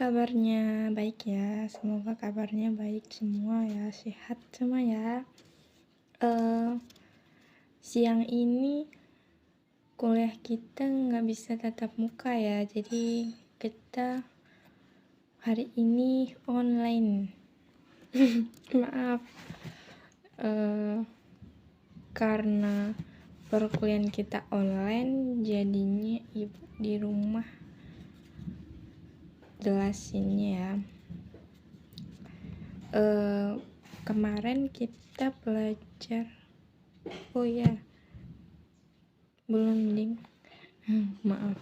kabarnya? Baik ya, semoga kabarnya baik semua ya, sehat semua ya. Eh, Siang ini kuliah kita nggak bisa tatap muka ya, jadi kita hari ini online. Maaf, eh, karena perkuliahan kita online, jadinya ibu di rumah jelasinnya ya. Kemarin kita belajar, oh ya, belum ding. Maaf.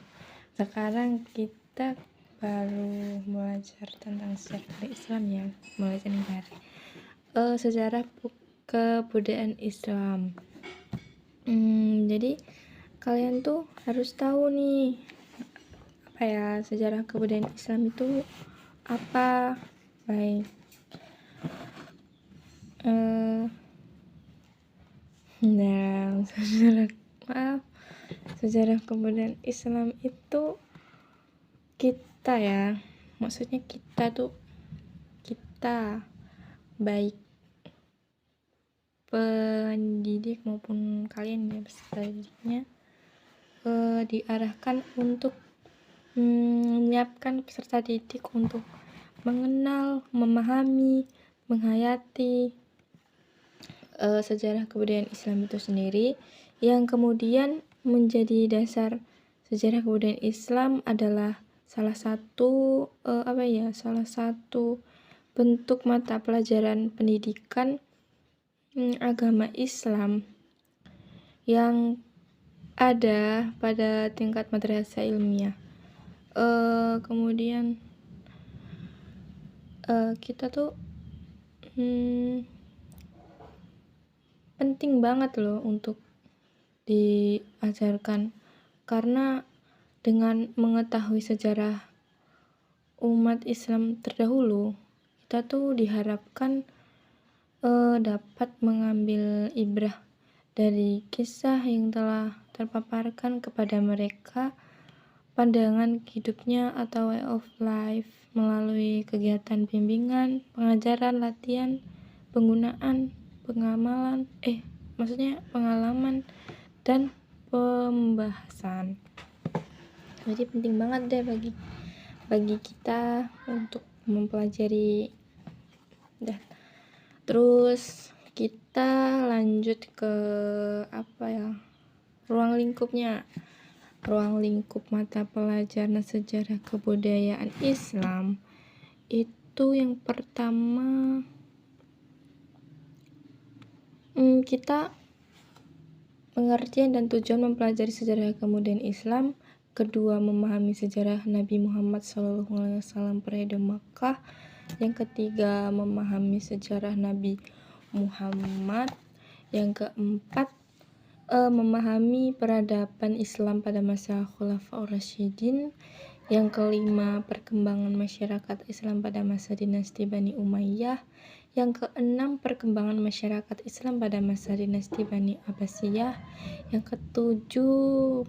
Sekarang kita baru belajar tentang sejarah Islam ya, belajar dari sejarah kebudayaan Islam. Jadi kalian tuh harus tahu nih apa ya sejarah kebudayaan Islam itu apa. Baik. Nah, sejarah kebudayaan Islam itu kita ya, maksudnya kita baik pendidik maupun kalian ya peserta didiknya diarahkan untuk menyiapkan peserta didik untuk mengenal, memahami, menghayati sejarah kebudayaan Islam itu sendiri, yang kemudian menjadi dasar sejarah kebudayaan Islam adalah salah satu bentuk mata pelajaran pendidikan agama Islam yang ada pada tingkat madrasah ilmiah. Kemudian kita tuh penting banget loh untuk diajarkan, karena dengan mengetahui sejarah umat Islam terdahulu, kita tuh diharapkan dapat mengambil ibrah dari kisah yang telah terpaparkan kepada mereka, pandangan hidupnya atau way of life melalui kegiatan bimbingan, pengajaran, latihan, penggunaan, pengalaman dan pembahasan. Jadi penting banget deh bagi kita untuk mempelajari. Terus kita lanjut ke ruang lingkup mata pelajaran sejarah kebudayaan Islam. Itu yang pertama, kita pengertian dan tujuan mempelajari sejarah kebudayaan Islam. Kedua, memahami sejarah Nabi Muhammad SAW periode Makkah. Yang ketiga, memahami sejarah Nabi Muhammad. Yang keempat, memahami peradaban Islam pada masa Khulafaur Rasyidin. Yang kelima, perkembangan masyarakat Islam pada masa dinasti Bani Umayyah. Yang keenam, perkembangan masyarakat Islam pada masa dinasti Bani Abbasiyah. Yang ketujuh,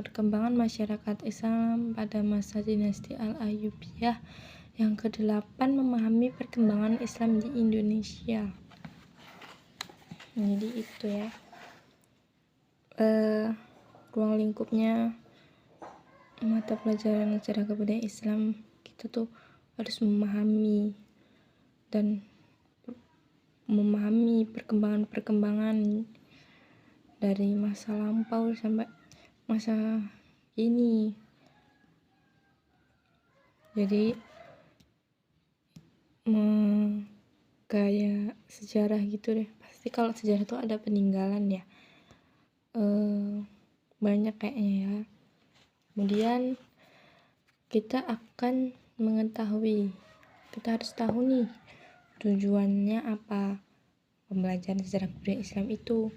perkembangan masyarakat Islam pada masa dinasti Al-Ayyubiyah. Yang kedelapan, memahami perkembangan Islam di Indonesia. Jadi itu ya ruang lingkupnya mata pelajaran sejarah kebudayaan Islam. Kita tuh harus memahami perkembangan dari masa lampau sampai masa ini. Jadi kayak sejarah gitu deh. Pasti kalau sejarah tuh ada peninggalan ya, banyak kayaknya ya. Kemudian kita akan mengetahui, kita harus tahu nih tujuannya apa pembelajaran sejarah kebudayaan Islam itu.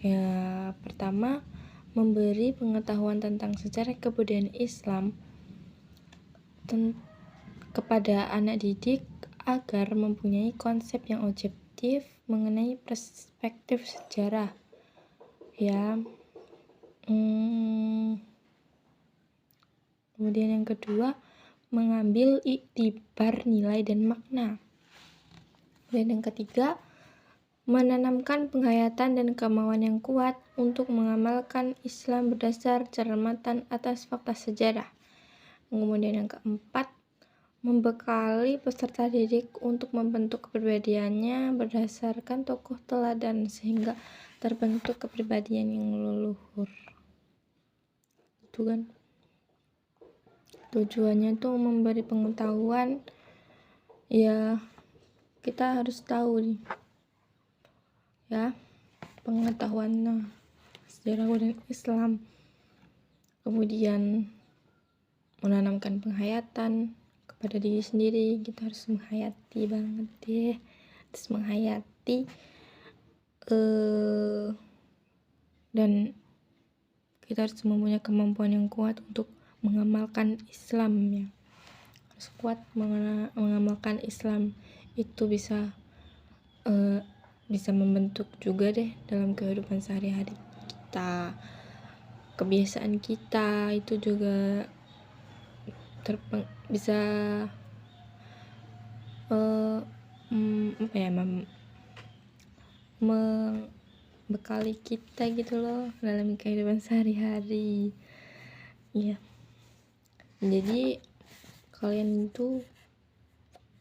Ya, pertama, memberi pengetahuan tentang sejarah kebudayaan Islam kepada anak didik agar mempunyai konsep yang objektif mengenai perspektif sejarah ya. Kemudian yang kedua, mengambil iktibar nilai dan makna. Dan yang ketiga, menanamkan penghayatan dan kemauan yang kuat untuk mengamalkan Islam berdasar cermatan atas fakta sejarah. Kemudian yang keempat, membekali peserta didik untuk membentuk kepribadiannya berdasarkan tokoh teladan sehingga terbentuk kepribadian yang leluhur. Itu kan tujuannya tuh memberi pengetahuan, ya kita harus tahu nih ya pengetahuan sejarah dan Islam. Kemudian menanamkan penghayatan kepada diri sendiri, kita harus menghayati banget deh, harus menghayati dan kita harus mempunyai kemampuan yang kuat untuk mengamalkan Islam ya. Harus kuat mengamalkan Islam, itu bisa membentuk juga deh dalam kehidupan sehari-hari kita. Kebiasaan kita itu juga bisa membekali kita gitu loh dalam kehidupan sehari-hari. Iya. Jadi kalian itu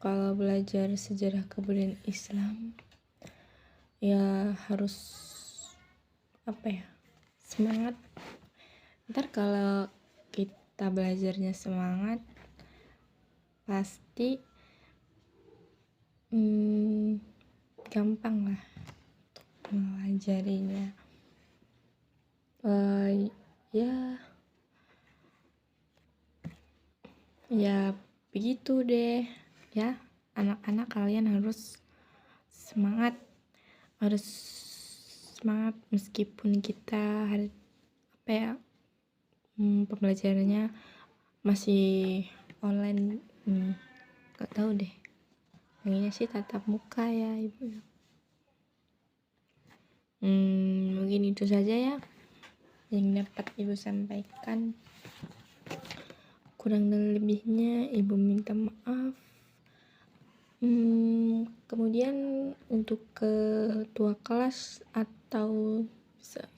kalau belajar sejarah kebudayaan Islam ya harus semangat. Ntar kalau kita belajarnya semangat, pasti gampang lah untuk mempelajarinya. Ya begitu deh ya, anak-anak kalian harus semangat meskipun kita pembelajarannya masih online. Gak tahu deh, pengennya sih tatap muka ya ibu. Mungkin itu saja ya yang dapat ibu sampaikan. Kurang dan lebihnya ibu minta maaf. Kemudian untuk ketua kelas atau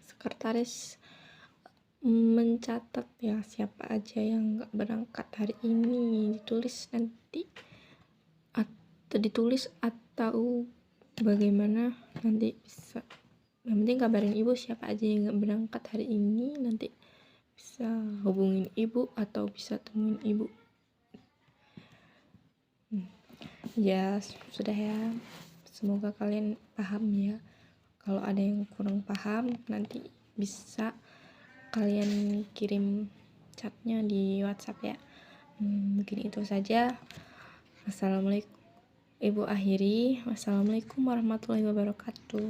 sekretaris mencatat ya siapa aja yang gak berangkat hari ini, ditulis atau bagaimana, nanti bisa, yang penting kabarin ibu siapa aja yang gak berangkat hari ini, nanti bisa hubungin ibu atau bisa temuin ibu. Ya sudah ya, semoga kalian paham ya. Kalau ada yang kurang paham nanti bisa kalian kirim chatnya di WhatsApp ya. Mungkin itu saja. Assalamualaikum. Ibu akhiri, wassalamualaikum warahmatullahi wabarakatuh.